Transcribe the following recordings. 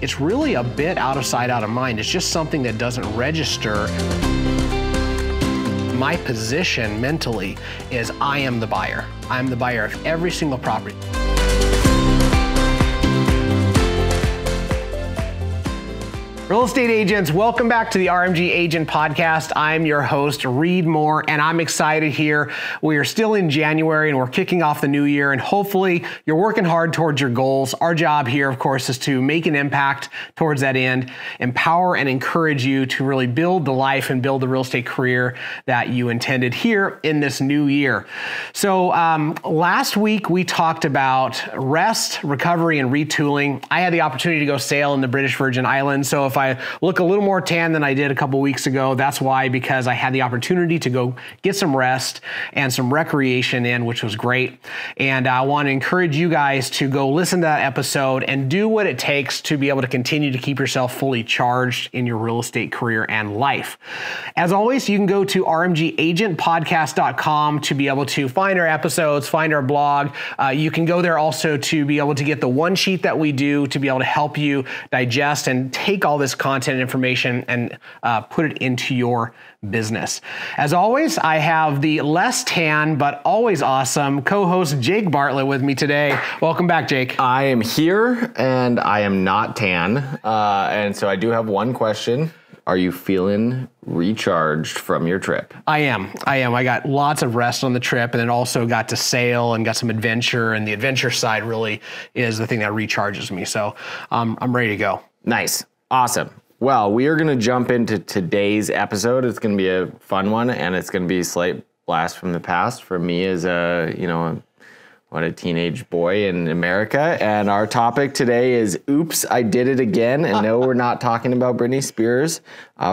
it's really a bit out of sight, out of mind. It's just something that doesn't register. My position mentally is I am the buyer. I'm the buyer of every single property. Real estate agents, welcome back to the RMG Agent Podcast. I'm your host, Reed Moore, and I'm excited here. We are still in January and we're kicking off the new year, and hopefully you're working hard towards your goals. Our job here, of course, is to make an impact towards that end, empower and encourage you to really build the life and build the real estate career that you intended here in this new year. So last week we talked about rest, recovery, and retooling. I had the opportunity to go sail in the British Virgin Islands, so if I look a little more tan than I did a couple weeks ago, that's why, because I had the opportunity to go get some rest and some recreation in, which was great. And I want to encourage you guys to go listen to that episode and do what it takes to be able to continue to keep yourself fully charged in your real estate career and life. As always, you can go to rmgagentpodcast.com to be able to find our episodes, find our blog. You can go there also to be able to get the one sheet that we do to be able to help you digest and take all this content and information and put it into your business. As always, I have the less tan but always awesome co-host Jake Bartlett with me today. Welcome back, Jake. I am here and I am not tan. And so I do have one question. Are you feeling recharged from your trip? I am. I got lots of rest on the trip, and then also got to sail and got some adventure, and the adventure side really is the thing that recharges me. So I'm ready to go. Nice. Awesome. Well, we are going to jump into today's episode. It's going to be a fun one, and it's going to be a slight blast from the past for me as a teenage boy in America. And our topic today is, oops, I did it again. And no, we're not talking about Britney Spears.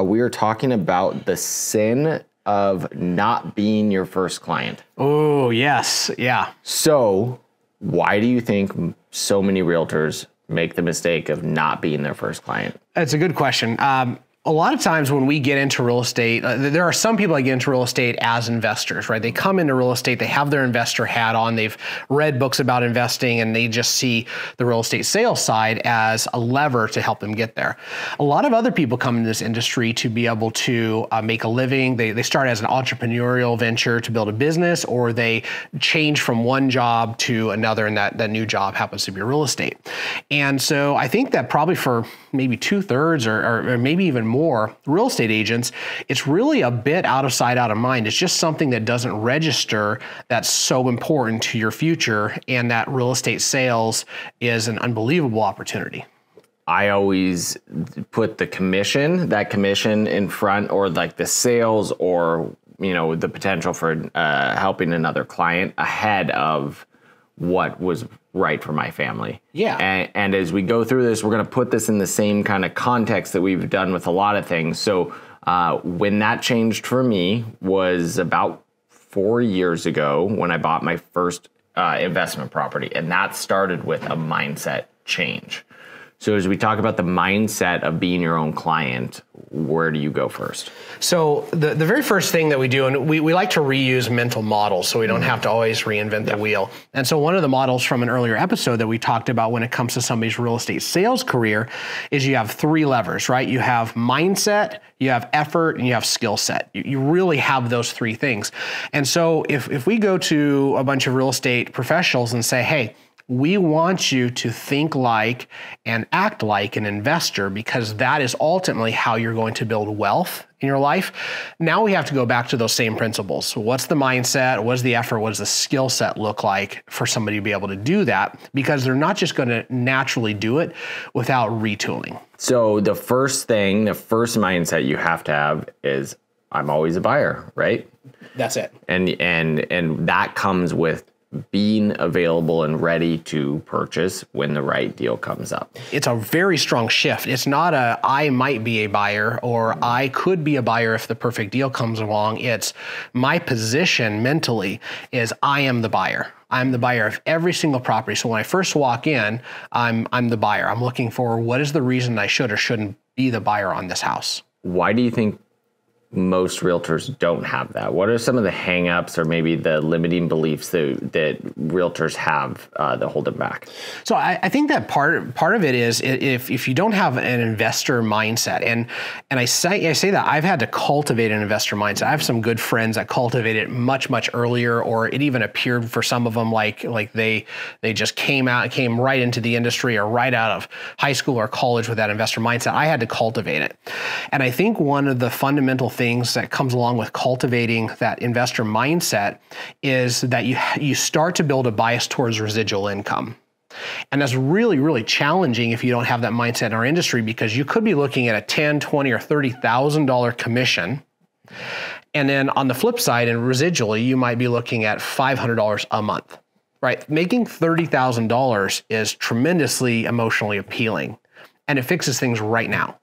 We are talking about the sin of not being your first client. Oh, yes. Yeah. So why do you think so many realtors make the mistake of not being their first client? That's a good question. A lot of times when we get into real estate, there are some people that get into real estate as investors, right? They come into real estate, they have their investor hat on, they've read books about investing, and they just see the real estate sales side as a lever to help them get there. A lot of other people come into this industry to be able to make a living. They start as an entrepreneurial venture to build a business, or they change from one job to another, and that new job happens to be real estate. And so I think that probably for maybe 2/3 or maybe even more real estate agents, it's really a bit out of sight, out of mind. It's just something that doesn't register that's so important to your future, and that real estate sales is an unbelievable opportunity. I always put that commission in front, or like the sales, or the potential for helping another client ahead of what was right for my family. Yeah. And as we go through this, we're going to put this in the same kind of context that we've done with a lot of things. So when that changed for me was about 4 years ago when I bought my first investment property. And that started with a mindset change. So as we talk about the mindset of being your own client, where do you go first? So the very first thing that we do, and we like to reuse mental models so we don't have to always reinvent the wheel. And so one of the models from an earlier episode that we talked about when it comes to somebody's real estate sales career is you have 3 levers, right? You have mindset, you have effort, and you have skill set. You really have those 3 things. And so if we go to a bunch of real estate professionals and say, hey, we want you to think like and act like an investor, because that is ultimately how you're going to build wealth in your life. Now we have to go back to those same principles. So what's the mindset? What's the effort? What does the skill set look like for somebody to be able to do that? Because they're not just going to naturally do it without retooling. So the first mindset you have to have is, I'm always a buyer, right? That's it. And that comes with being available and ready to purchase when the right deal comes up. It's a very strong shift. It's not I might be a buyer, or I could be a buyer if the perfect deal comes along. It's my position mentally is I am the buyer. I'm the buyer of every single property. So when I first walk in, I'm the buyer. I'm looking for what is the reason I should or shouldn't be the buyer on this house. Why do you think most realtors don't have that? What are some of the hangups or maybe the limiting beliefs that realtors have that hold them back? So I think that part of it is if you don't have an investor mindset, and I say that I've had to cultivate an investor mindset. I have some good friends that cultivate it much earlier, or it even appeared for some of them like they just came right into the industry or right out of high school or college with that investor mindset. I had to cultivate it, and I think one of the fundamental things that comes along with cultivating that investor mindset is that you start to build a bias towards residual income. And that's really challenging if you don't have that mindset in our industry, because you could be looking at a $10,000, $20,000 or $30,000 commission. And then on the flip side, and residually, you might be looking at $500 a month, right? Making $30,000 is tremendously emotionally appealing, and it fixes things right now.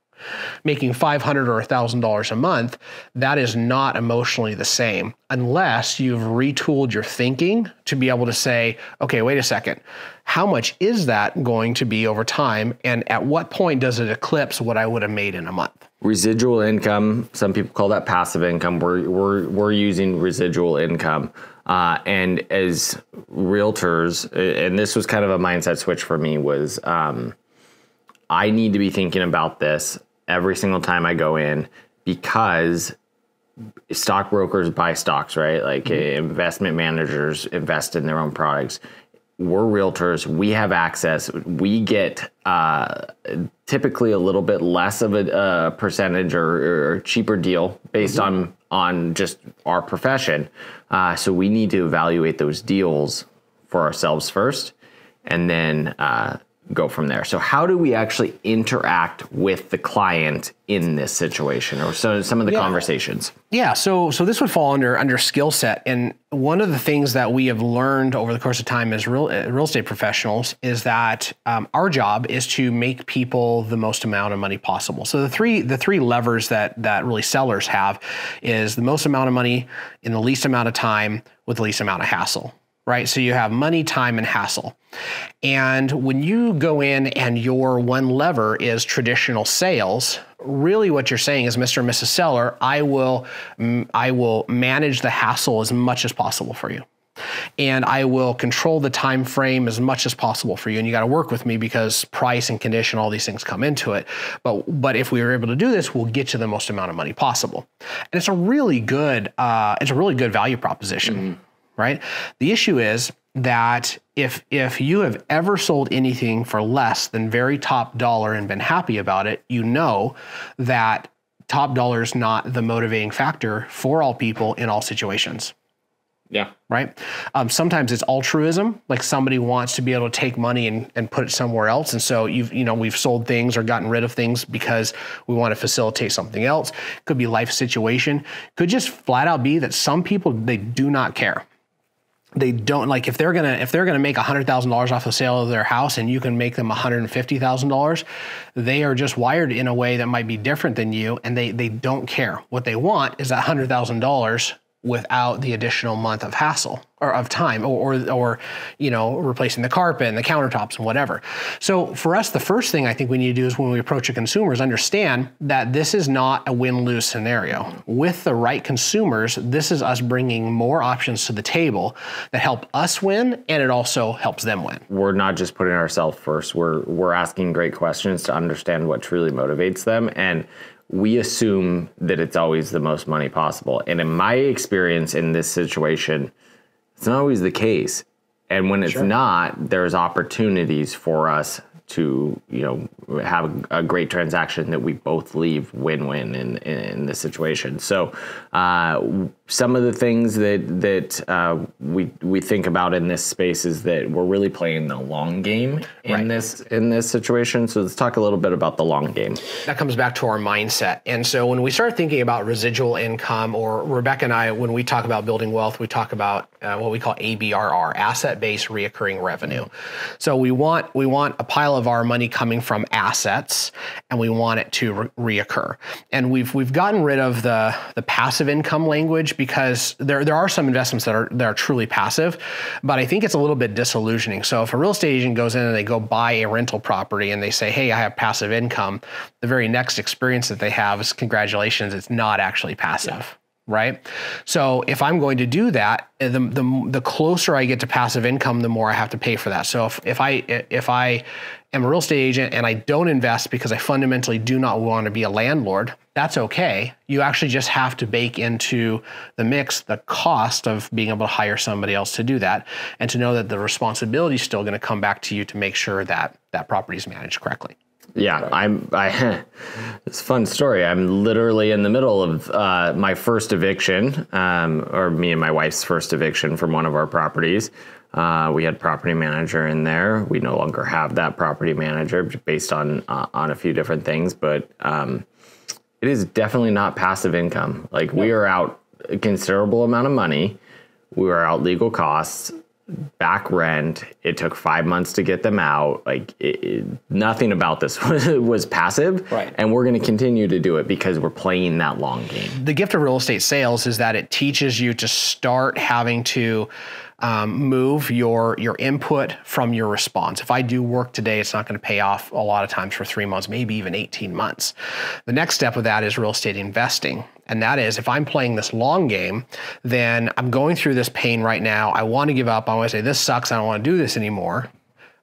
Making $500 or $1,000 a month, that is not emotionally the same unless you've retooled your thinking to be able to say, okay, wait a second, how much is that going to be over time? And at what point does it eclipse what I would have made in a month? Residual income, some people call that passive income. We're using residual income. And as realtors, and this was kind of a mindset switch for me, was I need to be thinking about this every single time I go in, because stockbrokers buy stocks, right? Like investment managers invest in their own products. We're realtors. We have access. We get typically a little bit less of a percentage or cheaper deal based on just our profession. So we need to evaluate those deals for ourselves first, and then go from there. So how do we actually interact with the client in this situation, or some of the conversations? Yeah. So this would fall under skill set. And one of the things that we have learned over the course of time as real estate professionals is that our job is to make people the most amount of money possible. So the three levers that really sellers have is the most amount of money in the least amount of time with the least amount of hassle. Right? So you have money, time, and hassle. And when you go in and your one lever is traditional sales, really what you're saying is, Mr. and Mrs. Seller, I will manage the hassle as much as possible for you. And I will control the time frame as much as possible for you. And you got to work with me because price and condition, all these things come into it. But if we were able to do this, we'll get you the most amount of money possible. And it's a really good value proposition. Mm-hmm. Right? The issue is that if you have ever sold anything for less than very top dollar and been happy about it, you know that top dollar is not the motivating factor for all people in all situations. Yeah. Right? Sometimes it's altruism, like somebody wants to be able to take money and put it somewhere else. And so we've sold things or gotten rid of things because we want to facilitate something else. Could be life situation. Could just flat out be that some people, they do not care. They don't, like, if they're gonna make $100,000 off the sale of their house and you can make them $150,000, they are just wired in a way that might be different than you, and they don't care. What they want is that $100,000 without the additional month of hassle or of time, or replacing the carpet and the countertops and whatever. So for us, the first thing I think we need to do is, when we approach a consumer, is understand that this is not a win-lose scenario. With the right consumers, this is us bringing more options to the table that help us win, and it also helps them win. We're not just putting ourselves first. We're asking great questions to understand what truly motivates them, and we assume that it's always the most money possible. And in my experience in this situation, it's not always the case. And when it's not, there's opportunities for us to, have a great transaction that we both leave win-win in this situation. So some of the things that we think about in this space is that we're really playing the long game in this situation. So let's talk a little bit about the long game. That comes back to our mindset. And so when we start thinking about residual income, or Rebecca and I, when we talk about building wealth, we talk about what we call ABRR, asset-based reoccurring revenue. So we want a pile of our money coming from assets, and we want it to reoccur. And we've gotten rid of the passive income language, because there are some investments that are truly passive, but I think it's a little bit disillusioning. So if a real estate agent goes in and they go buy a rental property and they say, hey, I have passive income, the very next experience that they have is, congratulations, it's not actually passive. Right? So if I'm going to do that, the closer I get to passive income, the more I have to pay for that. So if I am a real estate agent and I don't invest because I fundamentally do not want to be a landlord, that's okay. You actually just have to bake into the mix the cost of being able to hire somebody else to do that, and to know that the responsibility is still going to come back to you to make sure that that property is managed correctly. Yeah, it's a fun story. I'm literally in the middle of my first eviction, or me and my wife's first eviction from one of our properties. We had property manager in there. We no longer have that property manager based on a few different things, but it is definitely not passive income. Like, we are out a considerable amount of money. We are out legal costs, back rent. It took 5 months to get them out. Like, nothing about this was passive. Right. And we're going to continue to do it because we're playing that long game. The gift of real estate sales is that it teaches you to start having to move your input from your response. If I do work today, it's not going to pay off a lot of times for 3 months, maybe even 18 months. The next step of that is real estate investing. And that is, if I'm playing this long game, then I'm going through this pain right now. I want to give up. I want to say, this sucks. I don't want to do this anymore.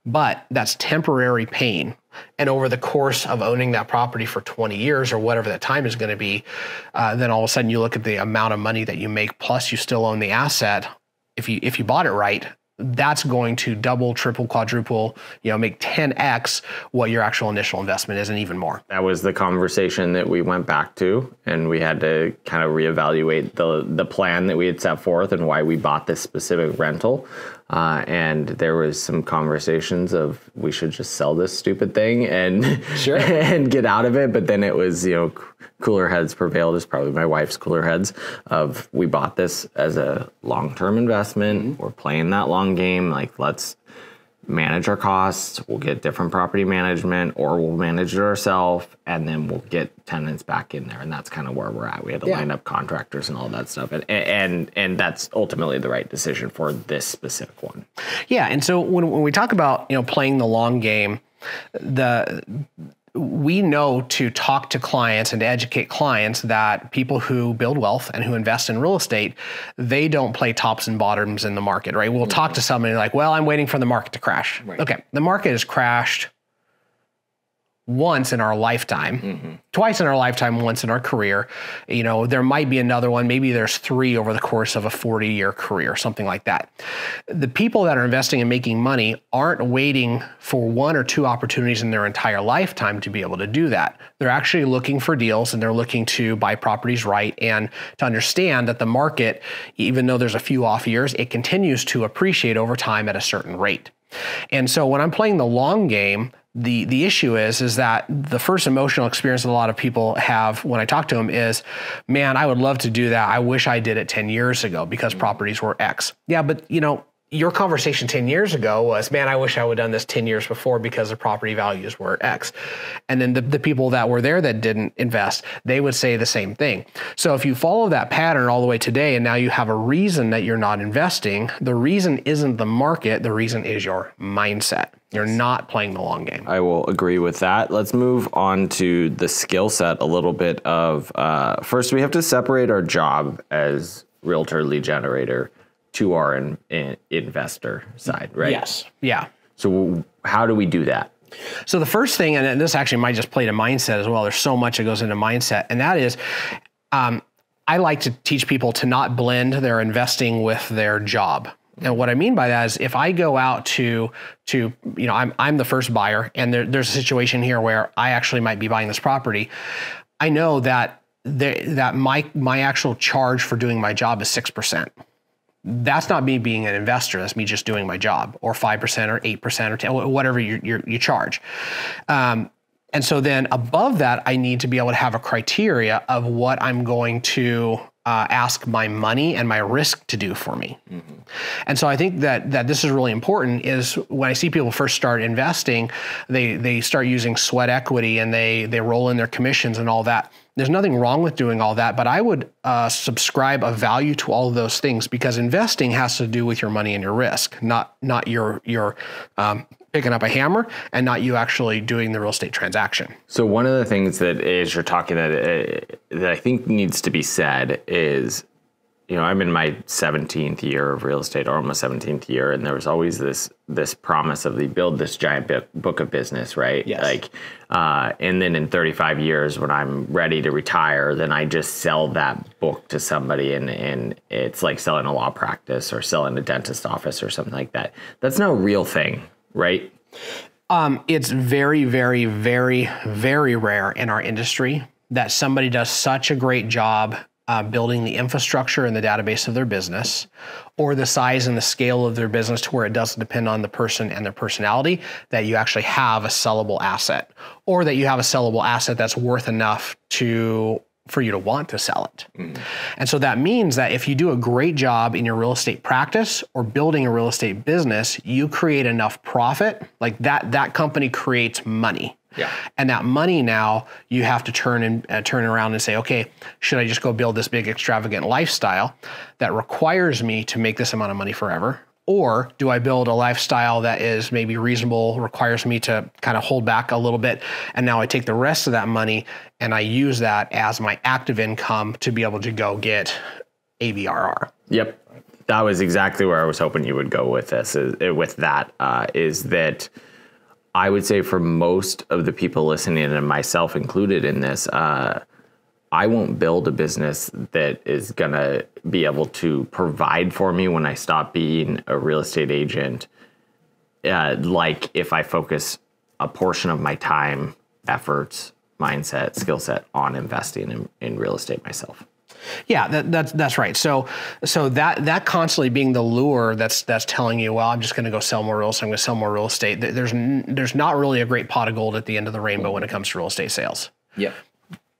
But that's temporary pain. And over the course of owning that property for 20 years or whatever that time is going to be, then all of a sudden you look at the amount of money that you make, plus you still own the asset. If you bought it right, that's going to double, triple, quadruple, make 10x what your actual initial investment is, and even more. That was the conversation that we went back to, and we had to kind of reevaluate the plan that we had set forth and why we bought this specific rental. And there was some conversations of, we should just sell this stupid thing and sure. and get out of it. But then it was, cooler heads prevailed, is probably my wife's cooler heads, of, we bought this as a long-term investment. Mm-hmm. We're playing that long game. Like, let's manage our costs. We'll get different property management, or we'll manage it ourselves, and then we'll get tenants back in there. And that's kind of where we're at. We had to line up contractors and all that stuff. And that's ultimately the right decision for this specific one. Yeah. And so when we talk about, playing the long game, we know to talk to clients and to educate clients that people who build wealth and who invest in real estate, they don't play tops and bottoms in the market, right? We'll talk to somebody like, well, I'm waiting for the market to crash. Right. Okay, the market has crashed once in our lifetime, twice in our lifetime, once in our career. There might be another one. Maybe there's 3 over the course of a 40-year career, something like that. The people that are investing and making money aren't waiting for 1 or 2 opportunities in their entire lifetime to be able to do that. They're actually looking for deals, and they're looking to buy properties right, and to understand that the market, even though there's a few off years, it continues to appreciate over time at a certain rate. And so when I'm playing the long game, the issue is that the first emotional experience that a lot of people have when I talk to them is, man, I would love to do that. I wish I did it 10 years ago because properties were X. Yeah, but your conversation 10 years ago was, man, I wish I would have done this 10 years before because the property values were X. And then the people that were there that didn't invest, they would say the same thing. So if you follow that pattern all the way today, and now you have a reason that you're not investing, the reason isn't the market, the reason is your mindset. You're not playing the long game. I will agree with that. Let's move on to the skill set a little bit of, first we have to separate our job as realtor lead generator to our investor side, right? Yes. Yeah. So how do we do that? So the first thing, and this actually might just play to mindset as well. There's so much that goes into mindset, and that is, I like to teach people to not blend their investing with their job. And what I mean by that is, if I go out to I'm the first buyer, and there's a situation here where I actually might be buying this property, I know that my actual charge for doing my job is 6%. That's not me being an investor. That's me just doing my job, or 5% or 8% or 10%, whatever you charge. And so then above that, I need to be able to have a criteria of what I'm going to ask my money and my risk to do for me. And so I think that this is really important. Is when I see people first start investing, they start using sweat equity and they roll in their commissions and all that. There's nothing wrong with doing all that, but I would subscribe a value to all of those things, because investing has to do with your money and your risk, not your picking up a hammer and not you actually doing the real estate transaction. So one of the things that as you're talking that I think needs to be said is, I'm in my 17th year of real estate, or almost 17th year, and there was always this promise of build this giant book of business, right? Yes. And then in 35 years, when I'm ready to retire, then I just sell that book to somebody, and it's like selling a law practice or selling a dentist office or something like that. That's no real thing, right? It's very, very, very, very rare in our industry that somebody does such a great job building the infrastructure and the database of their business, or the size and the scale of their business to where it doesn't depend on the person and their personality, that you actually have a sellable asset, or that you have a sellable asset that's worth enough for you to want to sell it. And so that means that if you do a great job in your real estate practice or building a real estate business, you create enough profit, like that company creates money. Yeah. And that money now you have to turn around and say, okay, should I just go build this big extravagant lifestyle that requires me to make this amount of money forever? Or do I build a lifestyle that is maybe reasonable, requires me to kind of hold back a little bit, and now I take the rest of that money and I use that as my active income to be able to go get AVRR? Yep. That was exactly where I was hoping you would go with this, is that I would say for most of the people listening, and myself included in this, I won't build a business that is going to be able to provide for me when I stop being a real estate agent. Like if I focus a portion of my time, efforts, mindset, skill set on investing in real estate myself. Yeah, that's right. So that constantly being the lure that's telling you, well, I'm just going to go sell more real estate. I'm going to sell more real estate. There's not really a great pot of gold at the end of the rainbow when it comes to real estate sales. Yeah.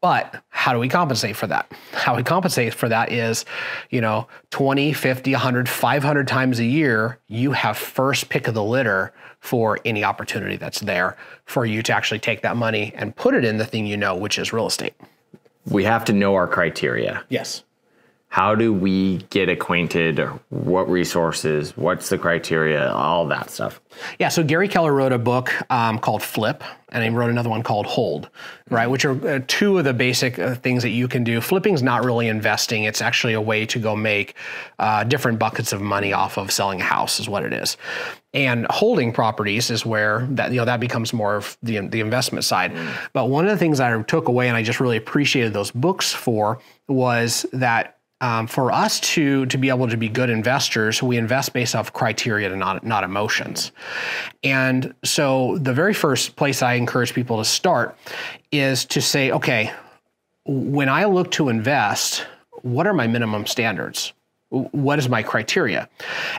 But how do we compensate for that? How we compensate for that is, 20, 50, 100, 500 times a year, you have first pick of the litter for any opportunity that's there for you to actually take that money and put it in the thing which is real estate. We have to know our criteria. Yes. How do we get acquainted? What resources? What's the criteria? All that stuff. Yeah. So Gary Keller wrote a book called Flip, and he wrote another one called Hold, right? Which are two of the basic things that you can do. Flipping's not really investing. It's actually a way to go make different buckets of money off of selling a house is what it is. And holding properties is where that becomes more of the investment side. But one of the things I took away, and I just really appreciated those books for, was that for us to be able to be good investors, we invest based off criteria and not emotions. And so the very first place I encourage people to start is to say, okay, when I look to invest, what are my minimum standards? What is my criteria?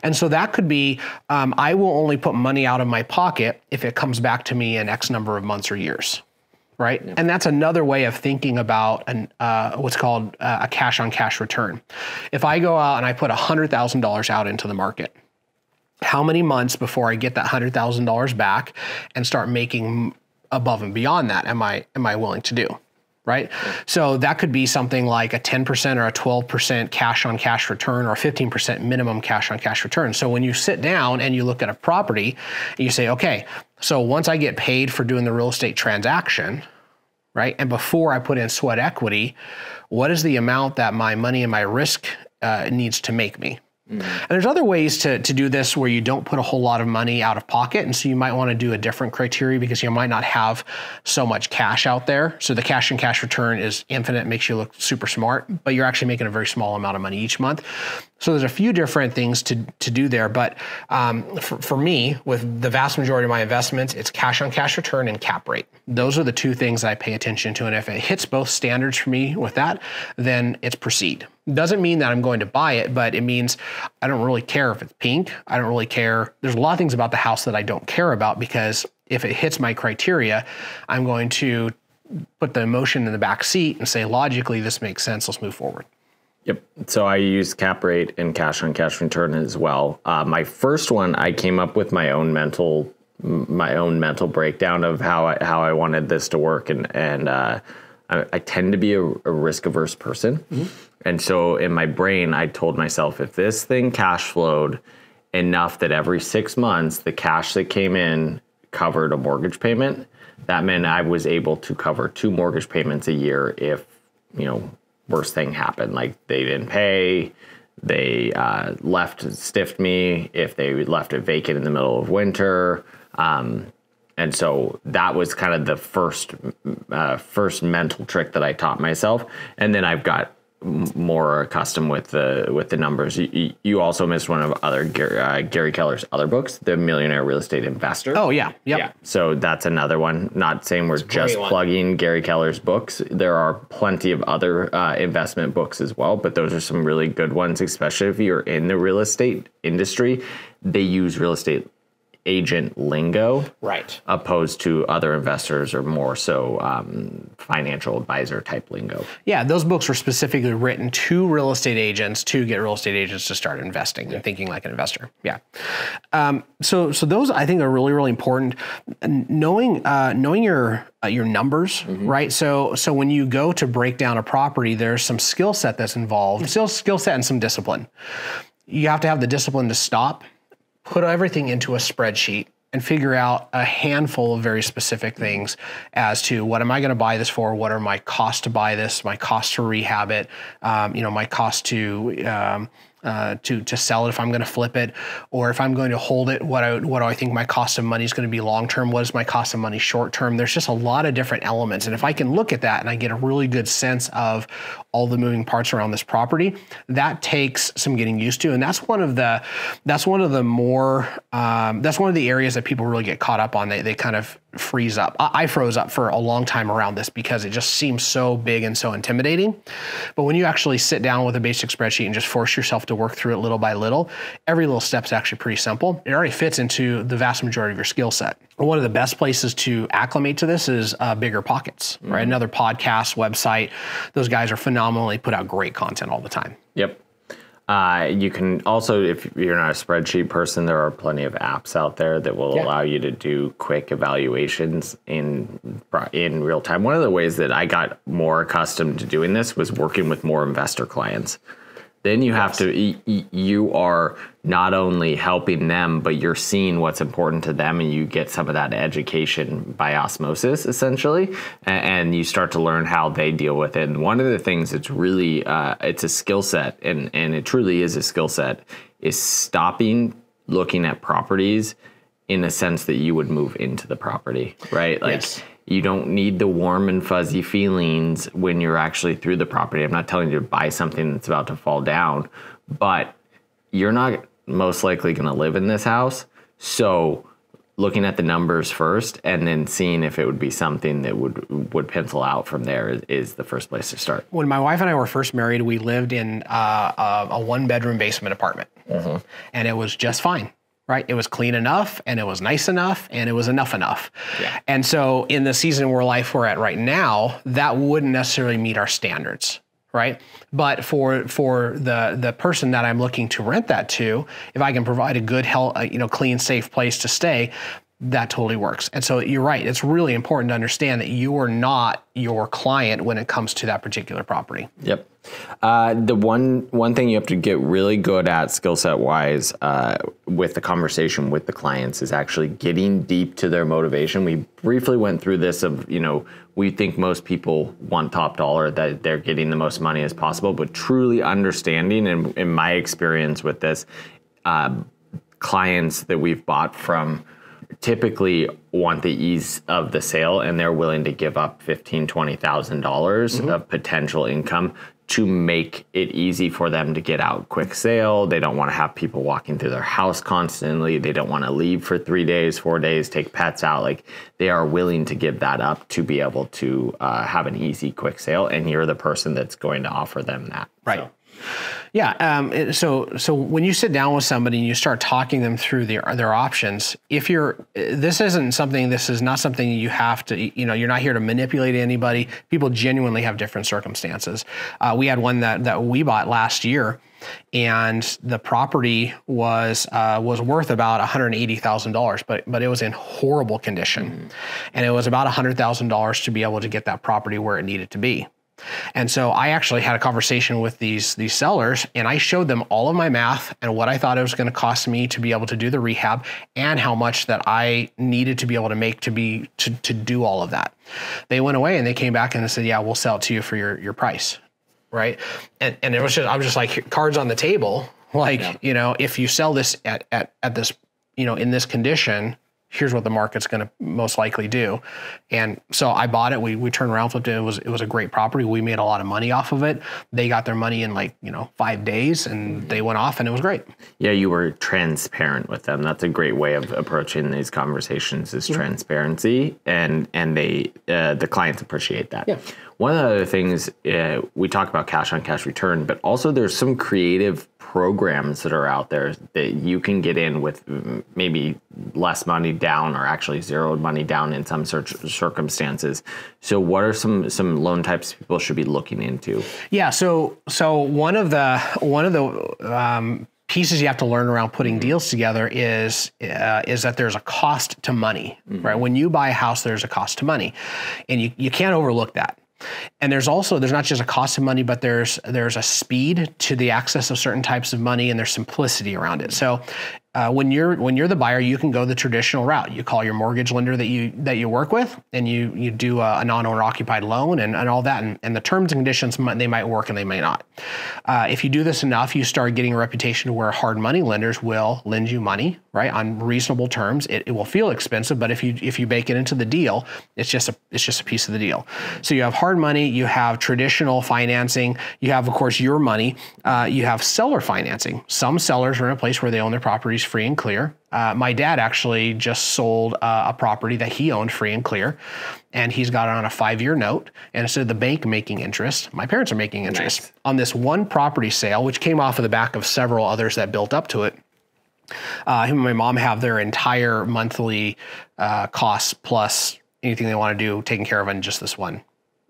And so that could be, I will only put money out of my pocket if it comes back to me in X number of months or years. Right. Yep. And that's another way of thinking about what's called a cash on cash return. If I go out and I put $100,000 out into the market, how many months before I get that $100,000 back and start making above and beyond that am I willing to do? Right. Yep. So that could be something like a 10% or a 12% cash on cash return, or a 15% minimum cash on cash return. So when you sit down and you look at a property and you say, okay, so once I get paid for doing the real estate transaction, right, and before I put in sweat equity, what is the amount that my money and my risk needs to make me? And there's other ways to do this where you don't put a whole lot of money out of pocket. And so you might want to do a different criteria because you might not have so much cash out there. So the cash and cash return is infinite, makes you look super smart, but you're actually making a very small amount of money each month. So there's a few different things to do there. But for me, with the vast majority of my investments, it's cash on cash return and cap rate. Those are the two things I pay attention to. And if it hits both standards for me with that, then it's proceed. Doesn't mean that I'm going to buy it, but it means I don't really care if it's pink. I don't really care. There's a lot of things about the house that I don't care about, because if it hits my criteria, I'm going to put the emotion in the back seat and say, logically, this makes sense. Let's move forward. Yep. So I use cap rate and cash on cash return as well. My first one, I came up with my own mental breakdown of how I wanted this to work, and I tend to be a risk averse person, mm-hmm. and so in my brain, I told myself if this thing cash flowed enough that every 6 months the cash that came in covered a mortgage payment, that meant I was able to cover 2 mortgage payments a year if worst thing happened, like they didn't pay, they stiffed me, if they left it vacant in the middle of winter. And so that was kind of the first mental trick that I taught myself. And then I've got more accustomed with the numbers. You also missed one of Gary Keller's other books, The Millionaire Real Estate Investor. Oh yeah, yep. Yeah. So that's another one. Not saying we're just plugging Gary Keller's books. There are plenty of other investment books as well, but those are some really good ones, especially if you're in the real estate industry. They use real estate agent lingo, right, opposed to other investors or more so financial advisor type lingo. Yeah, those books were specifically written to real estate agents to get real estate agents to start investing and thinking like an investor. Yeah. So those I think are really, really important. Knowing your numbers, mm-hmm. right? So when you go to break down a property, there's some skill set that's involved. Skill set and some discipline. You have to have the discipline to stop, put everything into a spreadsheet, and figure out a handful of very specific things as to what am I going to buy this for? What are my costs to buy this? My costs to rehab it? My cost to sell it if I'm going to flip it, or if I'm going to hold it, what do I think my cost of money is going to be long term? What is my cost of money short term? There's just a lot of different elements, and if I can look at that and I get a really good sense of all the moving parts around this property, that takes some getting used to, and that's one of the areas that people really get caught up on. They kind of freeze up. I froze up for a long time around this because it just seems so big and so intimidating. But when you actually sit down with a basic spreadsheet and just force yourself to work through it little by little, every little step is actually pretty simple. It already fits into the vast majority of your skill set. One of the best places to acclimate to this is Bigger Pockets, right? Mm-hmm. Another podcast, website. Those guys are phenomenally put out great content all the time. Yep. You can also, if you're not a spreadsheet person, there are plenty of apps out there that will allow you to do quick evaluations in real time. One of the ways that I got more accustomed to doing this was working with more investor clients. Then you have to, you are not only helping them, but you're seeing what's important to them, and you get some of that education by osmosis, essentially, and you start to learn how they deal with it. And one of the things that's really, it's a skill set, and it truly is a skill set, is stopping looking at properties in a sense that you would move into the property, right? Like, yes. You don't need the warm and fuzzy feelings when you're actually through the property. I'm not telling you to buy something that's about to fall down, but you're not most likely going to live in this house. So looking at the numbers first and then seeing if it would be something that would pencil out from there is the first place to start. When my wife and I were first married, we lived in a 1-bedroom basement apartment, mm-hmm. and it was just fine. Right? It was clean enough, and it was nice enough, and it was enough. Yeah. And so in the season of life we're at right now, that wouldn't necessarily meet our standards, right? But for the person that I'm looking to rent that to, if I can provide a good, clean, safe place to stay, that totally works. And so you're right. It's really important to understand that you are not your client when it comes to that particular property. Yep. The one thing you have to get really good at skill set wise with the conversation with the clients is actually getting deep to their motivation. We briefly went through this of, we think most people want top dollar, that they're getting the most money as possible, but truly understanding, and in my experience with this, clients that we've bought from typically want the ease of the sale, and they're willing to give up $15,000, $20,000 mm-hmm. of potential income to make it easy for them to get out quick sale. They don't want to have people walking through their house constantly. They don't want to leave for 3 days, 4 days, take pets out. Like, they are willing to give that up to be able to have an easy, quick sale. And you're the person that's going to offer them that. Right. So. Yeah. So when you sit down with somebody and you start talking them through their options, this is not something you have to, you're not here to manipulate anybody. People genuinely have different circumstances. We had one that we bought last year, and the property was worth about $180,000, but it was in horrible condition. And it was about $100,000 to be able to get that property where it needed to be. And so I actually had a conversation with these sellers, and I showed them all of my math and what I thought it was going to cost me to be able to do the rehab, and how much that I needed to be able to make to do all of that. They went away and they came back and they said, yeah, we'll sell it to you for your price. Right. And it was I was just like, cards on the table. Like, if you sell this at this, in this condition, here's what the market's going to most likely do. And so I bought it. We turned around, flipped it. It was a great property. We made a lot of money off of it. They got their money in 5 days, and they went off, and it was great. Yeah, you were transparent with them. That's a great way of approaching these conversations, is transparency, and they the clients appreciate that. Yeah. One of the other things, we talk about cash on cash return, but also there's some creative programs that are out there that you can get in with maybe less money down, or actually zero money down in some circumstances. So what are some loan types people should be looking into? Yeah. So one of the pieces you have to learn around putting deals together is that there's a cost to money, right? When you buy a house, there's a cost to money, and you can't overlook that. And there's not just a cost of money, but there's a speed to the access of certain types of money, and there's simplicity around it. So when you're the buyer, you can go the traditional route. You call your mortgage lender that you work with, and you do a non-owner occupied loan and all that. And the terms and conditions, they might work and they may not. If you do this enough, you start getting a reputation where hard money lenders will lend you money, right, on reasonable terms. It will feel expensive, but if you bake it into the deal, it's just a piece of the deal. So you have hard money, you have traditional financing, you have, of course, your money, you have seller financing. Some sellers are in a place where they own their properties free and clear. My dad actually just sold a property that he owned free and clear, and he's got it on a 5-year note. And instead of the bank making interest, my parents are making interest on this one property sale, which came off of the back of several others that built up to it. Him and my mom have their entire monthly costs plus anything they want to do taken care of in just this one.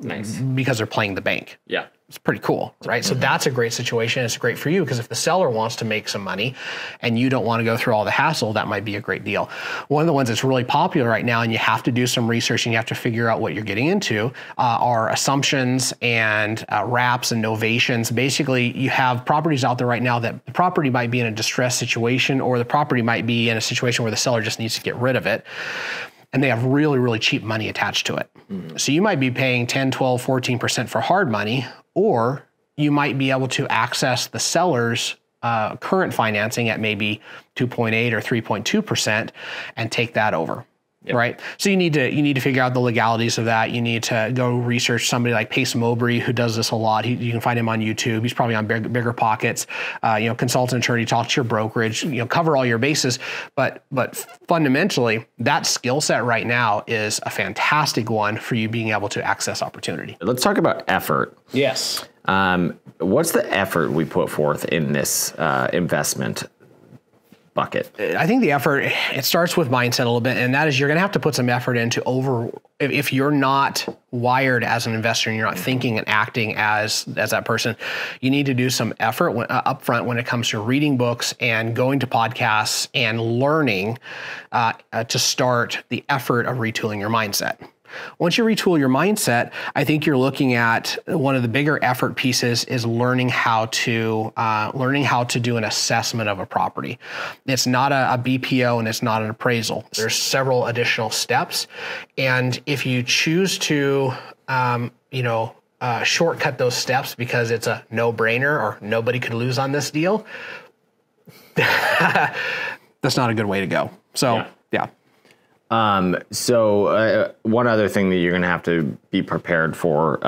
Nice. Because they're playing the bank. Yeah. It's pretty cool, right? So that's a great situation. It's great for you, because if the seller wants to make some money and you don't want to go through all the hassle, that might be a great deal. One of the ones that's really popular right now, and you have to do some research and you have to figure out what you're getting into, are assumptions and wraps and novations. Basically, you have properties out there right now that the property might be in a distressed situation, or the property might be in a situation where the seller just needs to get rid of it, and they have really, really cheap money attached to it. So you might be paying 10, 12, 14% for hard money, or you might be able to access the seller's current financing at maybe 2.8 or 3.2% and take that over. Yep. Right. So you need to figure out the legalities of that. You need to go research somebody like Pace Mowbray, who does this a lot. You can find him on YouTube. He's probably on Bigger Pockets. Consultant attorney, talk to your brokerage. Cover all your bases. But fundamentally, that skill set right now is a fantastic one for you being able to access opportunity. Let's talk about effort. Yes. What's the effort we put forth in this investment bucket? I think the effort, it starts with mindset a little bit, and that is you're going to have to put some effort into if you're not wired as an investor and you're not thinking and acting as that person, you need to do some effort up front when it comes to reading books and going to podcasts and learning to start the effort of retooling your mindset. Once you retool your mindset, I think you're looking at one of the bigger effort pieces is learning how to do an assessment of a property. It's not a BPO and it's not an appraisal. There's several additional steps, and if you choose to shortcut those steps because it's a no-brainer or nobody could lose on this deal, that's not a good way to go. So yeah. So one other thing that you're going to have to be prepared for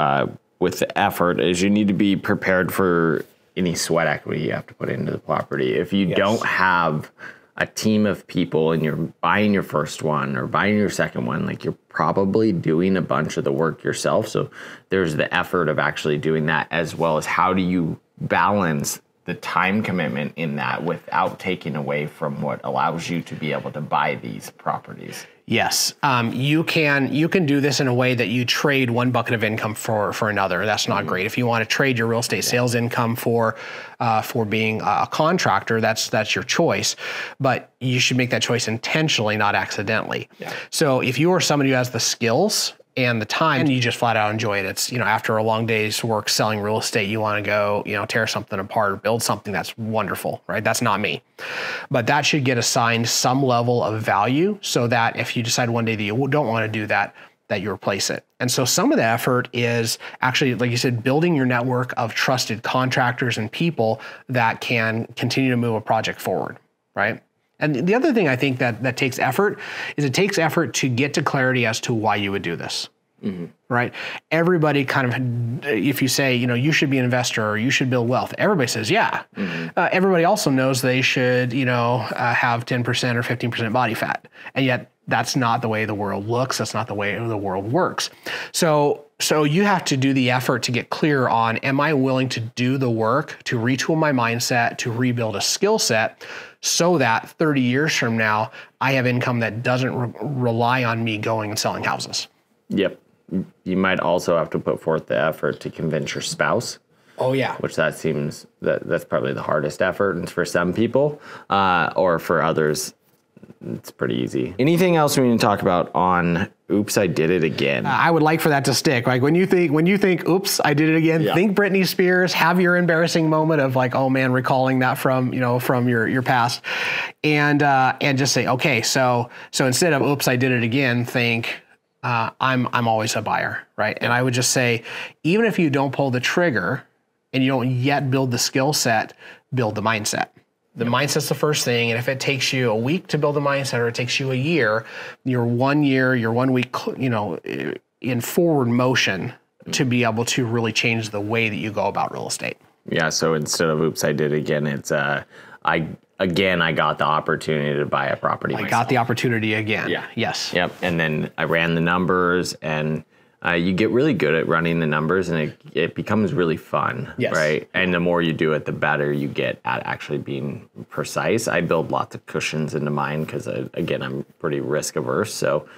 with the effort is you need to be prepared for any sweat equity you have to put into the property. If you don't have a team of people and you're buying your first one or buying your second one, like, you're probably doing a bunch of the work yourself. So there's the effort of actually doing that, as well as how do you balance the time commitment in that without taking away from what allows you to be able to buy these properties. Yes, you can do this in a way that you trade one bucket of income for another. That's not great. If you want to trade your real estate sales income for being a contractor, that's your choice. But you should make that choice intentionally, not accidentally. Yeah. So if you are somebody who has the skills and the time, and you just flat out enjoy it. It's, after a long day's work selling real estate, you want to go, tear something apart or build something that's wonderful, right? That's not me. But that should get assigned some level of value so that if you decide one day that you don't want to do that, that you replace it. And so some of the effort is actually, like you said, building your network of trusted contractors and people that can continue to move a project forward, right? And the other thing I think that takes effort is it takes effort to get to clarity as to why you would do this, right? Everybody kind of, if you say, you should be an investor or you should build wealth, everybody says, yeah. Everybody also knows they should, have 10% or 15% body fat. And yet that's not the way the world looks. That's not the way the world works. So you have to do the effort to get clear on, am I willing to do the work to retool my mindset, to rebuild a skill set so that 30 years from now, I have income that doesn't rely on me going and selling houses. Yep. You might also have to put forth the effort to convince your spouse. Oh, yeah. Which that's probably the hardest effort. And for some people, or for others, it's pretty easy. Anything else we need to talk about on Oops, I Did It Again? I would like for that to stick. Like when you think, oops, I did it again, think Britney Spears, have your embarrassing moment of like, oh man, recalling that from your past, and just say, okay, so instead of oops, I did it again, think, I'm always a buyer, right? And I would just say, even if you don't pull the trigger and you don't yet build the skill set, build the mindset. The mindset's the first thing, and if it takes you a week to build a mindset or it takes you a year, you're 1 week, in forward motion to be able to really change the way that you go about real estate. Yeah, so instead of oops, I did it again, it's I got the opportunity to buy a property myself. I got the opportunity again. Yeah. Yes. Yep, and then I ran the numbers, and you get really good at running the numbers, and it becomes really fun, right? And the more you do it, the better you get at actually being precise. I build lots of cushions into mine because, again, I'm pretty risk averse. So,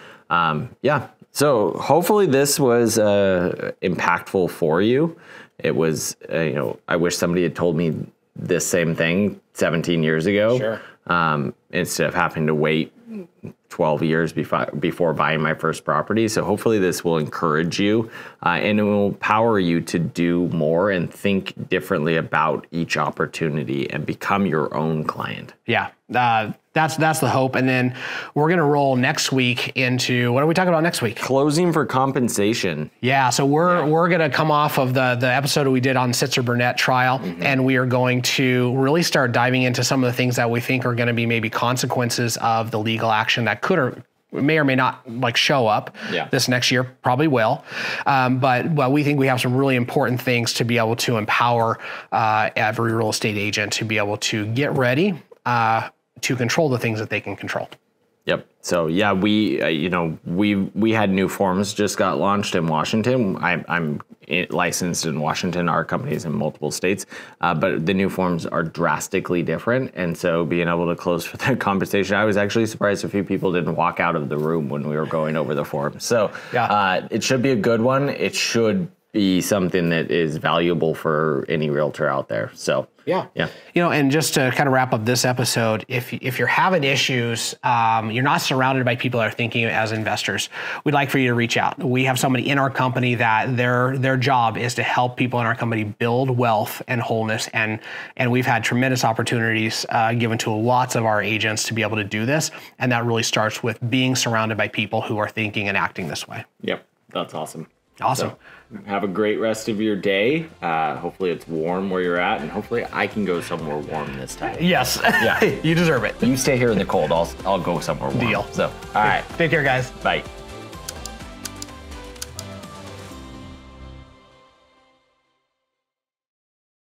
yeah. So hopefully this was impactful for you. It was, I wish somebody had told me this same thing 17 years ago. Sure. Instead of having to wait 12 years before buying my first property. So hopefully this will encourage you and it will empower you to do more and think differently about each opportunity and become your own client. Yeah, that's the hope. And then we're going to roll next week into, what are we talking about next week? Closing for compensation. Yeah, so we're going to come off of the episode we did on Sitzer-Burnett trial, and we are going to really start diving into some of the things that we think are going to be maybe consequences of the legal action that could or may not show up this next year, probably will. But we think we have some really important things to be able to empower every real estate agent to be able to get ready to control the things that they can control. Yep. So yeah, we had new forms just got launched in Washington. I'm licensed in Washington. Our company's in multiple states, but the new forms are drastically different. And so being able to close for the compensation, I was actually surprised a few people didn't walk out of the room when we were going over the forms. So it should be a good one. It should be something that is valuable for any realtor out there. So yeah. And just to kind of wrap up this episode, if you're having issues, you're not surrounded by people that are thinking as investors, we'd like for you to reach out. We have somebody in our company that their job is to help people in our company build wealth and wholeness. And we've had tremendous opportunities given to lots of our agents to be able to do this. And that really starts with being surrounded by people who are thinking and acting this way. Yep. That's awesome. Awesome. So, have a great rest of your day. Hopefully it's warm where you're at, and hopefully I can go somewhere warm this time. Yes. Yeah. You deserve it. You stay here in the cold. I'll go somewhere warm. Deal. So, all right. Take care, guys. Bye.